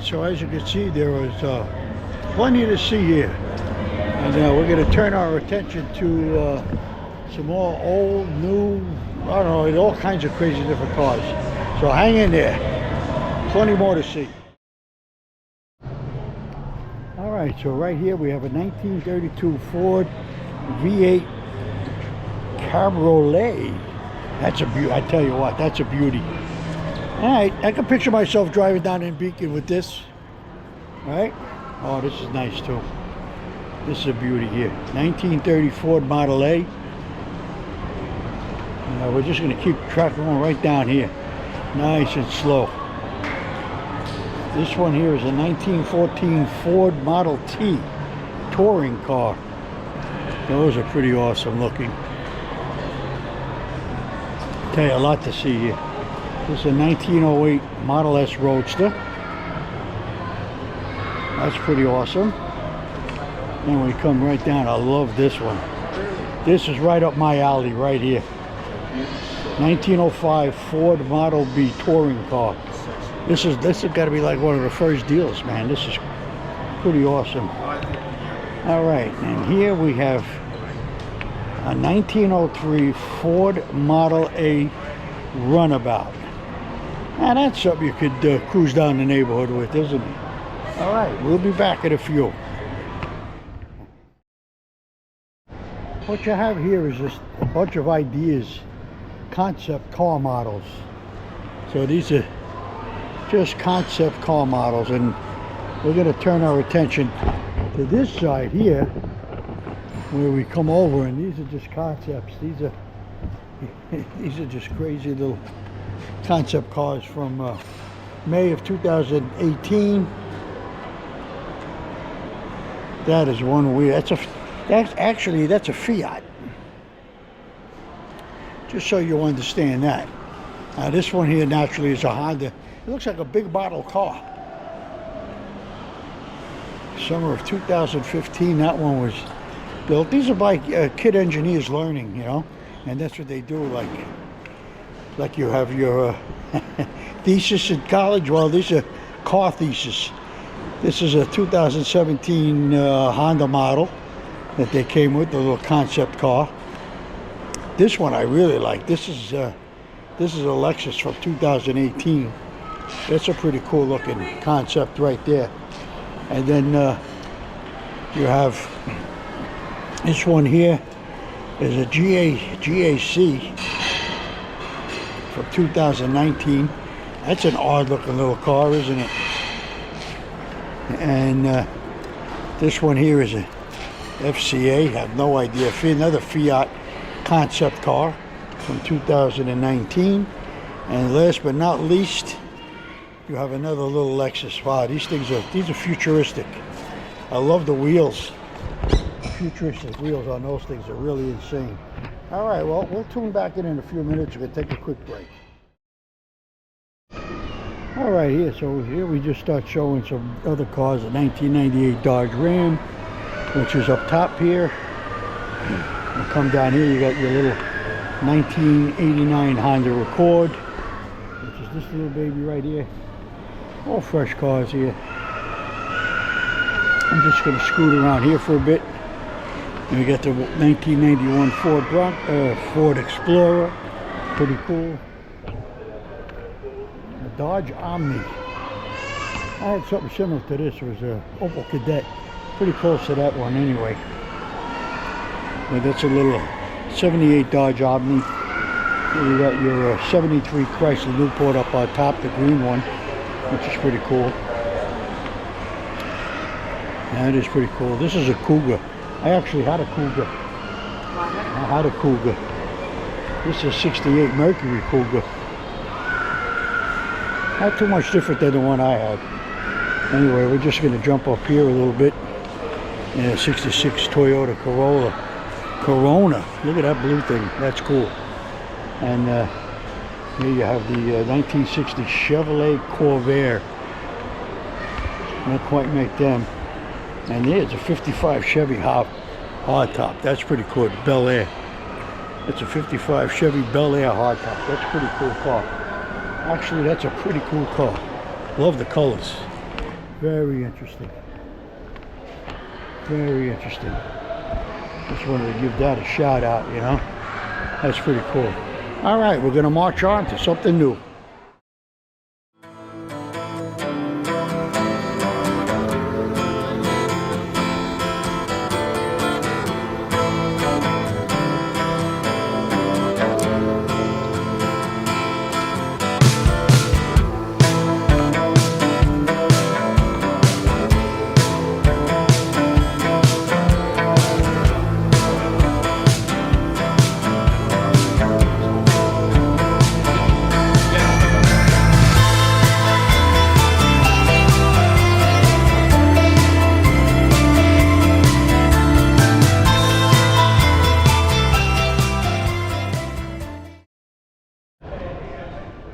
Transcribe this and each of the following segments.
so as you can see, there was plenty to see here. And we're going to turn our attention to some more old, new, I don't know, all kinds of crazy different cars. So hang in there. Plenty more to see. All right, so right here we have a 1932 Ford V8 Cabriolet. That's a beauty. I tell you what, that's a beauty. All right, I can picture myself driving down in Beacon with this. All right. Oh, this is nice too. This is a beauty here. 1930 Ford Model A. We're just going to keep track going right down here. Nice and slow. This one here is a 1914 Ford Model T touring car. Those are pretty awesome looking. Tell you, a lot to see here. This is a 1908 Model S Roadster. That's pretty awesome. And we come right down. I love this one. This is right up my alley right here. 1905 Ford Model B touring car. This has got to be like one of the first deals, man. This is pretty awesome. All right, and here we have a 1903 Ford Model A Runabout. Now that's something you could cruise down the neighborhood with, isn't it? All right, we'll be back in a few. What you have here is just a bunch of ideas, concept car models. So these are just concept car models, and we're going to turn our attention to this side here where we come over, and these are just concepts. These are just crazy little concept cars from May of 2018. That is one weird. That's a Fiat. Just so you understand that. This one here naturally is a Honda. It looks like a big model car. Summer of 2015, that one was built. These are by kid engineers learning, you know, and that's what they do. Like you have your thesis in college. Well, these are car thesis. This is a 2017 Honda model that they came with, the little concept car. This one I really like. This is a Lexus from 2018. That's a pretty cool looking concept right there. And then you have this one here is a GAC from 2019. That's an odd looking little car, isn't it? And this one here is a FCA. I have no idea. Another Fiat concept car from 2019. And last but not least, you have another little Lexus. Wow, these are futuristic. I love the wheels. Futuristic wheels on those things are really insane. All right, well, we'll tune back in a few minutes. We're gonna take a quick break. All right, so here we just start showing some other cars. A 1998 Dodge Ram, which is up top here. We'll come down here, you got your little 1989 Honda Accord, which is this little baby right here. All fresh cars here. I'm just going to scoot around here for a bit. And we got the 1991 Ford Explorer, pretty cool. A Dodge Omni. I had something similar to this. It was a Opel Kadett, pretty close to that one anyway. But that's a little 78 Dodge Omni. Here you got your 73 Chrysler Newport up on top, the green one, which is pretty cool. That is pretty cool. This is a Cougar. I actually had a Cougar. This is a 68 Mercury Cougar. Not too much different than the one I had. Anyway, we're just going to jump up here a little bit. Yeah, 66 Toyota Corona. Look at that blue thing. That's cool. And here you have the 1960 Chevrolet Corvair. Not quite make them. And here's a 55 Chevy hardtop. That's pretty cool. Bel Air. It's a 55 Chevy Bel Air hardtop. That's a pretty cool car. Actually, that's a pretty cool car. Love the colors. Very interesting. Very interesting. Just wanted to give that a shout out, you know. That's pretty cool. All right, we're going to march on to something new.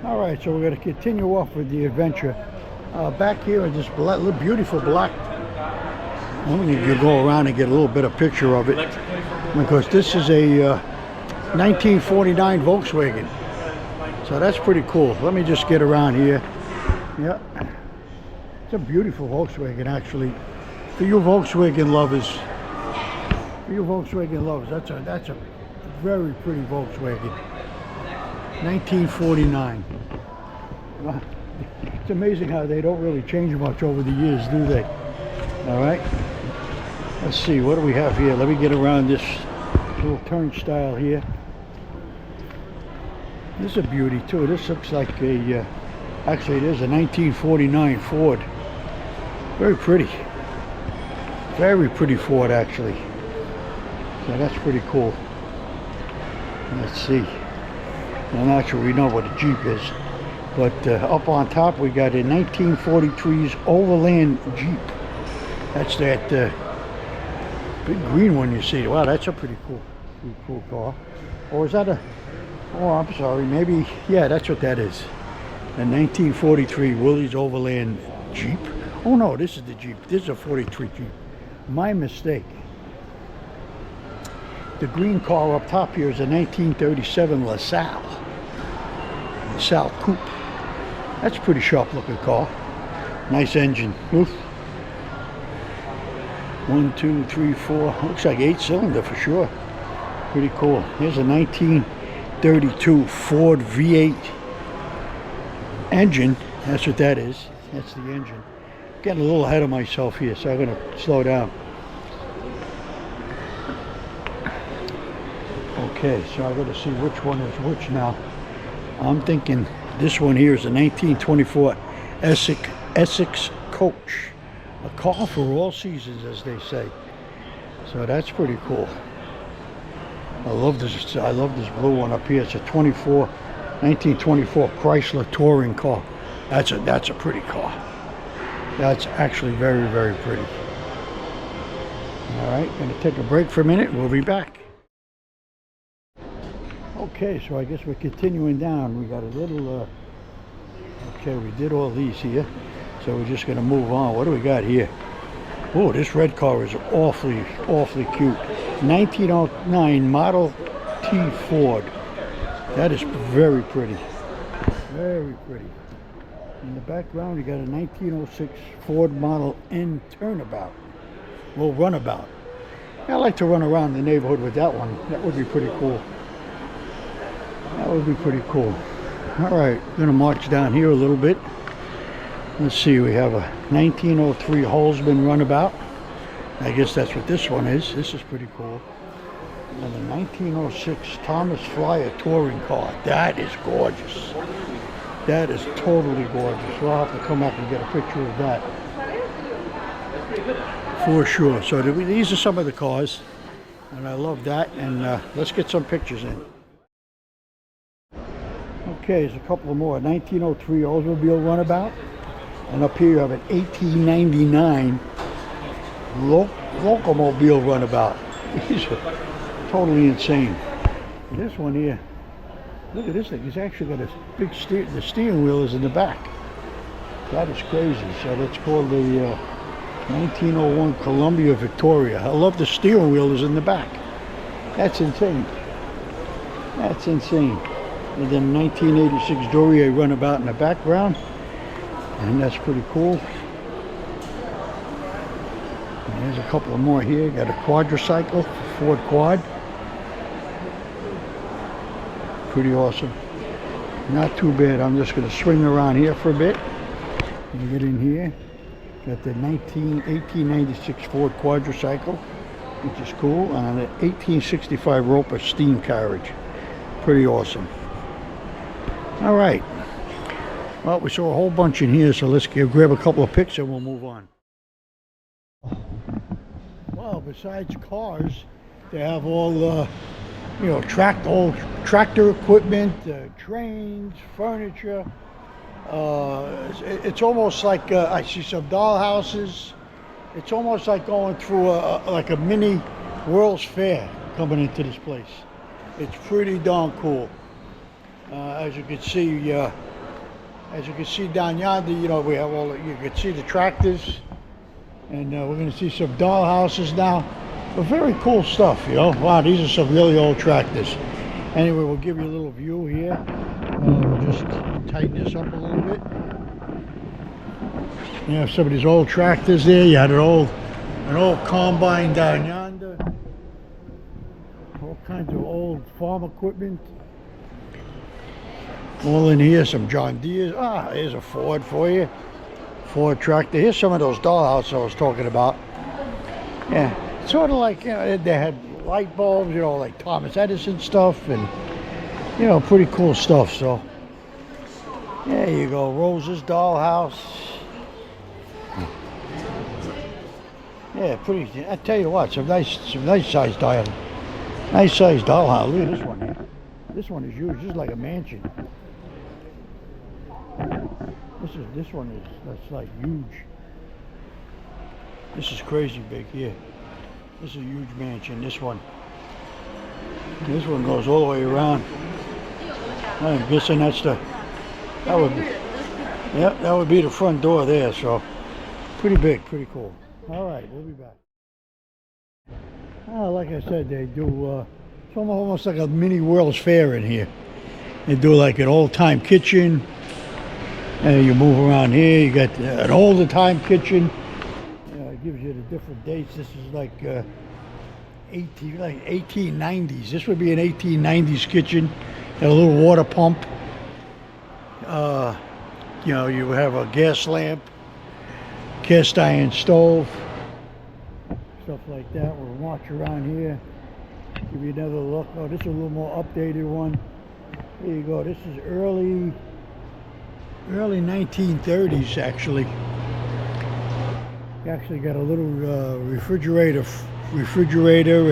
Alright, so we're going to continue off with the adventure. Back here in this beautiful black, I'm going to go around and get a little bit of picture of it, because this is a 1949 Volkswagen. So that's pretty cool. Let me just get around here. Yeah, it's a beautiful Volkswagen actually. For you Volkswagen lovers, that's a very pretty Volkswagen. 1949. It's amazing how they don't really change much over the years, do they? All right. Let's see, what do we have here? Let me get around this little turnstile here. This is a beauty too. This looks like a, actually it is a 1949 Ford. Very pretty. Very pretty Ford actually. So that's pretty cool. Let's see. I'm not sure we know what a Jeep is, but up on top we got a 1943's Overland Jeep. That's that big green one you see. Wow, that's a pretty cool car. Or is that a, oh I'm sorry, maybe, yeah, that's what that is. A 1943 Willys Overland Jeep. Oh no, this is the Jeep. This is a 43 Jeep. My mistake. The green car up top here is a 1937 LaSalle Coupe. That's a pretty sharp looking car. Nice engine. Oof. 1, 2, 3, 4. Looks like 8-cylinder for sure. Pretty cool. Here's a 1932 Ford V8 engine. That's what that is. That's the engine. Getting a little ahead of myself here, so I'm going to slow down. Okay, so I got to see which one is which now. I'm thinking this one here is a 1924 Essex Coach. A car for all seasons, as they say. So that's pretty cool. I love this blue one up here. It's a 1924 Chrysler touring car. That's a pretty car. That's actually very, very pretty. All right, gonna take a break for a minute. We'll be back. Okay, so I guess we're continuing down. We got a little, okay, we did all these here. So we're just gonna move on. What do we got here? Oh, this red car is awfully cute. 1909 Model T Ford. That is very pretty. Very pretty. In the background, you got a 1906 Ford Model N Turnabout. Well, runabout. I like to run around the neighborhood with that one. That would be pretty cool. That would be pretty cool. All right, gonna march down here a little bit. Let's see, we have a 1903 Holzman runabout. I guess that's what this one is. This is pretty cool. And a 1906 Thomas Flyer touring car. That is gorgeous. That is totally gorgeous. We'll have to come up and get a picture of that. For sure. So these are some of the cars. And I love that. And let's get some pictures in. Okay, there's a couple more. 1903 Oldsmobile runabout. And up here you have an 1899 Locomobile runabout. These are totally insane. This one here, look at this thing. It's actually got a big the steering wheel is in the back. That is crazy. So that's called the 1901 Columbia Victoria. I love the steering wheel is in the back. That's insane. That's insane. And then 1986 Dorier runabout in the background. And that's pretty cool. There's a couple of more here. Got a quadricycle, Ford Quad. Pretty awesome. Not too bad. I'm just going to swing around here for a bit and get in here. Got the 1896 Ford quadricycle, which is cool, and an 1865 Roper steam carriage. Pretty awesome. All right. Well, we saw a whole bunch in here, so let's grab a couple of pics and we'll move on. Well, besides cars, they have all you know, old tractor equipment, trains, furniture. It's almost like I see some dollhouses. It's almost like going through like a mini World's Fair coming into this place. It's pretty darn cool. As you can see down yonder, you know, we have you can see the tractors, and we're going to see some dollhouses now. But very cool stuff, you know. Wow, these are some really old tractors. Anyway, we'll give you a little view here. We'll just tighten this up a little bit. You have some of these old tractors there. You had an old combine down yonder. All kinds of old farm equipment. All in here, some John Deere's. Ah, here's a Ford for you. Ford tractor. Here's some of those dollhouses I was talking about. Yeah. Sort of like, you know, they had light bulbs, you know, like Thomas Edison stuff, and, you know, pretty cool stuff. So, there you go, Rose's dollhouse. Yeah, pretty. I tell you what, some nice sized dollhouse. Nice sized dollhouse. Look at this one here. This one is huge. This is like a mansion. This one is that's like huge. This is crazy big here. This is a huge mansion, this one. This one goes all the way around. I'm guessing that would be the front door there, so pretty big, pretty cool. All right, we'll be back. Like I said, they do, it's almost like a mini World's Fair in here. They do like an old-time kitchen, and you move around here, you got an older time kitchen. Gives you the different dates. This is like 1890s. This would be an 1890s kitchen. Got a little water pump. You know, you have a gas lamp, cast iron stove, stuff like that. We'll march around here, give you another look. Oh, this is a little more updated one. There you go. This is early 1930s actually. You actually got a little refrigerator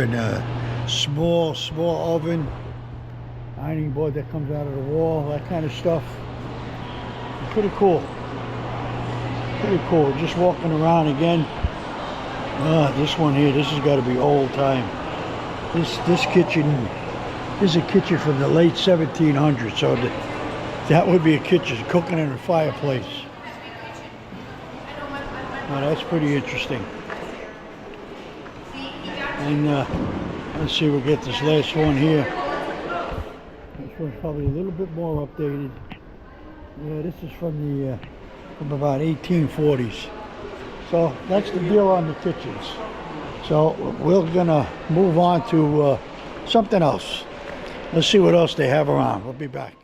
and a small oven, ironing board that comes out of the wall, that kind of stuff. Pretty cool. Pretty cool. Just walking around again. This one here, this has got to be old time. This kitchen is a kitchen from the late 1700s, so that would be a kitchen, cooking in a fireplace. Well, that's pretty interesting. And let's see, we'll get this last one here. This one's probably a little bit more updated. Yeah, this is from about 1840s. So that's the deal on the kitchens. So we're gonna move on to something else. Let's see what else they have around. We'll be back.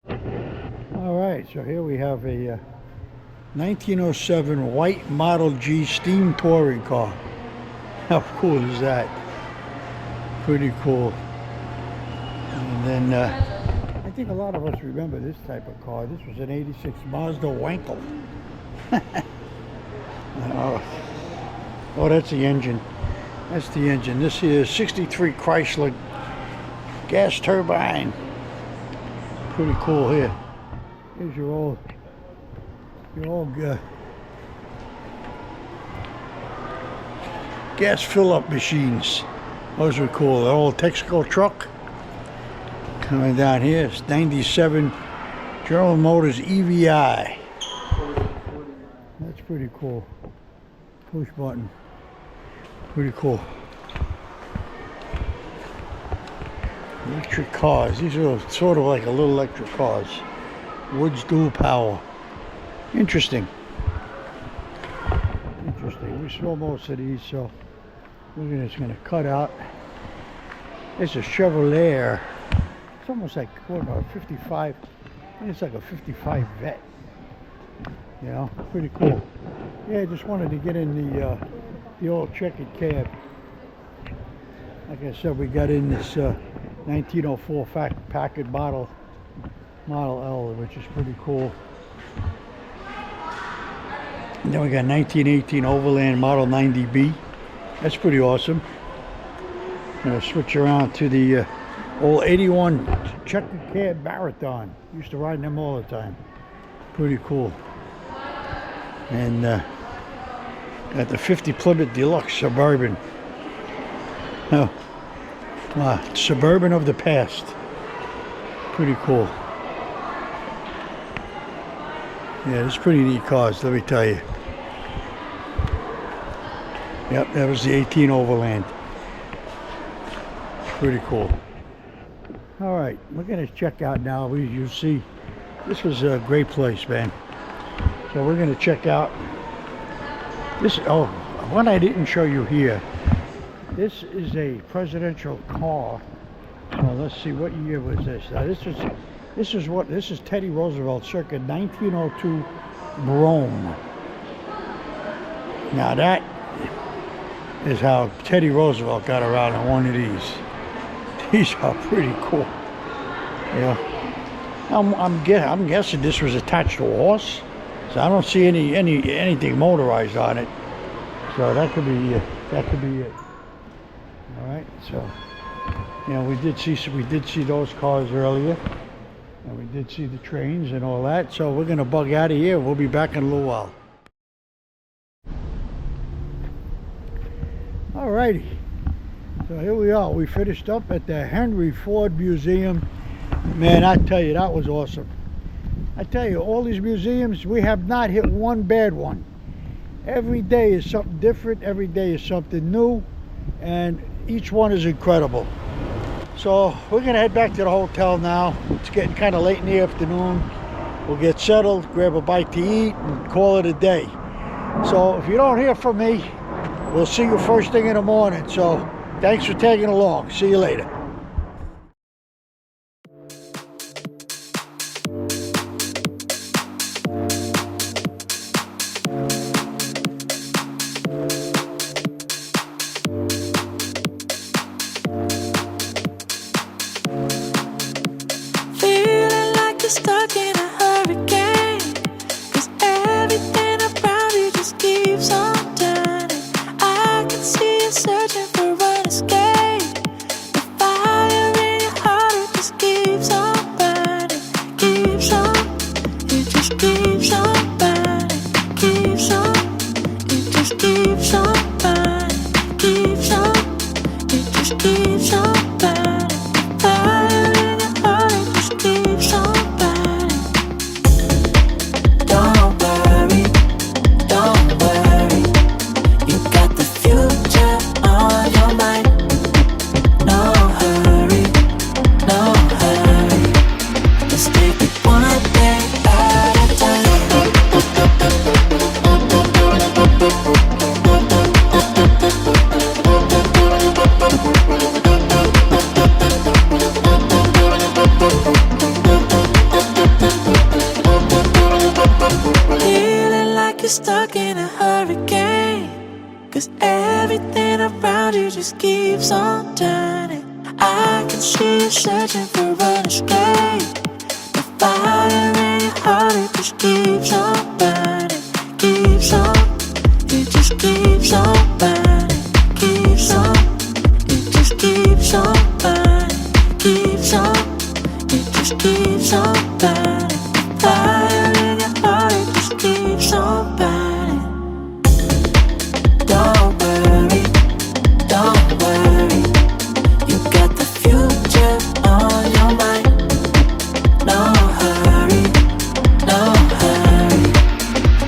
All right, so here we have a 1907 white Model G steam touring car. How cool is that? Pretty cool. And then I think a lot of us remember this type of car. This was an 86 Mazda Wankel. Oh, that's the engine. That's the engine. This is 63 Chrysler gas turbine. Pretty cool here. Here's your old gas fill-up machines. Those are cool. The old Texaco truck coming down here. It's 97 General Motors EVI. That's pretty cool. Push button. Pretty cool. Electric cars. These are sort of like a little electric cars. Woods dual power. Interesting. Interesting. saw most of these, so we're just gonna cut out. It's a Chevrolet. It's almost like what about a 55? I think it's like a 55 Vet. You know, pretty cool. Yeah, I just wanted to get in the old checkered cab. Like I said, we got in this 1904 Packard Model L, which is pretty cool. And then we got 1918 Overland Model 90B. That's pretty awesome. I'm gonna switch around to the old 81 checkered cab Marathon. Used to ride them all the time. Pretty cool. And got the 50 Plymouth Deluxe Suburban. Oh, wow, Suburban of the past. Pretty cool. Yeah, it's pretty neat cars, let me tell you. Yep, that was the 18 Overland. Pretty cool. All right, we're gonna check out now. You see, this was a great place, man. So we're gonna check out this. Oh, one I didn't show you here. This is a presidential car. So let's see, what year was this? Now this is Teddy Roosevelt, circa 1902 Rome. Now that is how Teddy Roosevelt got around in one of these. These are pretty cool. Yeah. I'm guessing this was attached to a horse, so I don't see anything motorized on it. So that could be it. All right. So, you know, we did see those cars earlier, and we did see the trains and all that. So we're gonna bug out of here. We'll be back in a little while. All righty. So here we are. We finished up at the Henry Ford Museum. Man, I tell you, that was awesome. I tell you, all these museums, we have not hit one bad one. Every day is something different. Every day is something new. And each one is incredible. So we're going to head back to the hotel now. It's getting kind of late in the afternoon. We'll get settled, grab a bite to eat, and call it a day. So if you don't hear from me, we'll see you first thing in the morning. So thanks for tagging along. See you later. Feeling like you're stuck in a hurricane, 'cause everything around you just keeps on turning. I can see you searching for an escape. The fire in your heart, it just keeps on burning. Keeps on, it just keeps on burning. Keeps on, it just keeps on burning. Keeps on, it just keeps on burning. Fire in your heart, it just keeps on burning. Don't worry, you got the future on your mind. No hurry, let's take it one day at a time. Feeling like you're stuck in a hurricane, 'cause everything around you just keeps on turning. I can see you searching for an escape. The fire in your heart, it just keeps on burning. Keeps on, it just keeps on burning. Keeps on, it just keeps on burning. Keeps on, it just keeps on burning. Fire in your heart, it just keeps on burning. Don't worry, you got the future on your mind. No hurry,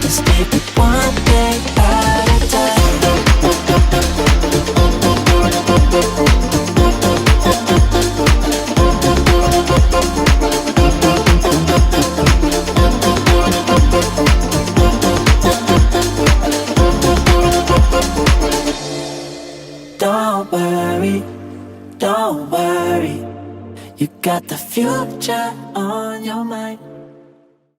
let's take it one day at a time. Don't worry, don't worry. You got the future on your mind.